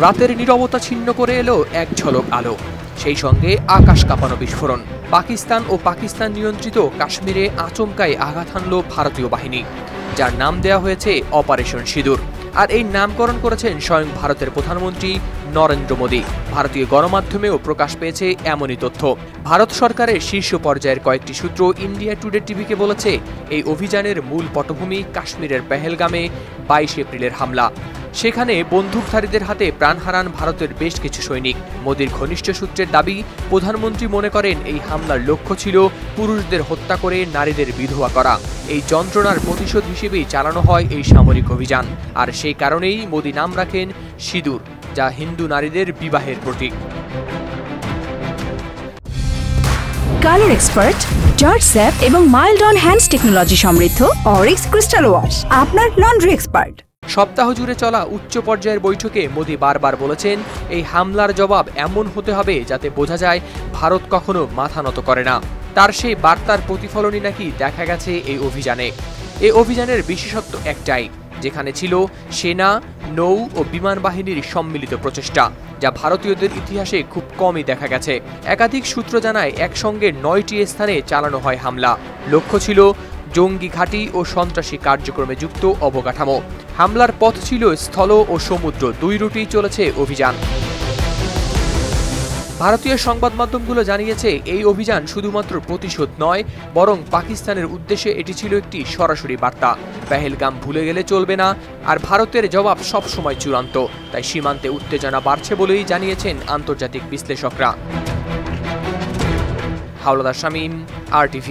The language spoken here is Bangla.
রাতের নীরবতা ছিন্ন করে এলো এক ঝলক আলো, সেই সঙ্গে আকাশ কাঁপানো বিস্ফোরণ। পাকিস্তান ও পাকিস্তান নিয়ন্ত্রিত কাশ্মীরে আচমকাই আঘাত হানল ভারতীয় বাহিনী, যার নাম দেওয়া হয়েছে অপারেশন সিঁদুর। আর এই নামকরণ করেছেন স্বয়ং ভারতের প্রধানমন্ত্রী নরেন্দ্র মোদী। ভারতীয় গণমাধ্যমেও প্রকাশ পেয়েছে এমনই তথ্য। ভারত সরকারের শীর্ষ পর্যায়ের কয়েকটি সূত্র ইন্ডিয়া টুডে টিভিকে বলেছে, এই অভিযানের মূল পটভূমি কাশ্মীরের পেহেলগামে 22 এপ্রিলের হামলা। সেখানে বন্দুকধারীদের হাতে প্রাণ হারান ভারতের বেশ কিছু সৈনিক। মোদীর ঘনিষ্ঠ সূত্রের দাবি, প্রধানমন্ত্রী মনে করেন এই হামলার লক্ষ্য ছিল পুরুষদের হত্যা করে নারীদের বিধবা করা। এই যন্ত্রণার প্রতিশোধ হিসেবেই চালানো হয় এই সামরিক অভিযান। আর সেই কারণেই মোদী নাম রাখেন সিঁদুর, যা হিন্দু নারীদের বিবাহের প্রতীক। কালার এক্সপার্ট, জর্জ স্যাপ এবং মাইল্ড অন হ্যান্ডস টেকনোলজি সমৃদ্ধ অরিক্স ক্রিস্টাল ওয়াশ আপনার লন্ড্রি এক্সপার্ট। সপ্তাহ জুড়ে চলা উচ্চ পর্যায়ের বৈঠকে মোদী বারবার বলেছেন, এই হামলার জবাব এমন হতে হবে যাতে বোঝা যায় ভারত কখনো মাথা নত করে না। তার সেই বার্তার প্রতিফলনই নাকি দেখা গেছে এই অভিযানে। এই অভিযানের বিশেষত্ব একটাই, যেখানে ছিল সেনা, নৌ ও বিমান বাহিনীর সম্মিলিত প্রচেষ্টা, যা ভারতীয়দের ইতিহাসে খুব কমই দেখা গেছে। একাধিক সূত্র জানায়, একসঙ্গে 9টি স্থানে চালানো হয় হামলা। লক্ষ্য ছিল জঙ্গি ঘাঁটি ও সন্ত্রাসী কার্যক্রমে যুক্ত অবকাঠামো। হামলার পথ ছিল স্থল ও সমুদ্র, দুই রুটেই চলেছে অভিযান। ভারতীয় সংবাদ মাধ্যমগুলো জানিয়েছে, এই অভিযান শুধুমাত্র প্রতিশোধ নয়, বরং পাকিস্তানের উদ্দেশ্যে এটি ছিল একটি সরাসরি বার্তা। পেহেলগাম ভুলে গেলে চলবে না, আর ভারতের জবাব সবসময় চূড়ান্ত। তাই সীমান্তে উত্তেজনা বাড়ছে বলেই জানিয়েছেন আন্তর্জাতিক বিশ্লেষকরা। হাওলাদার শামীম, RTV।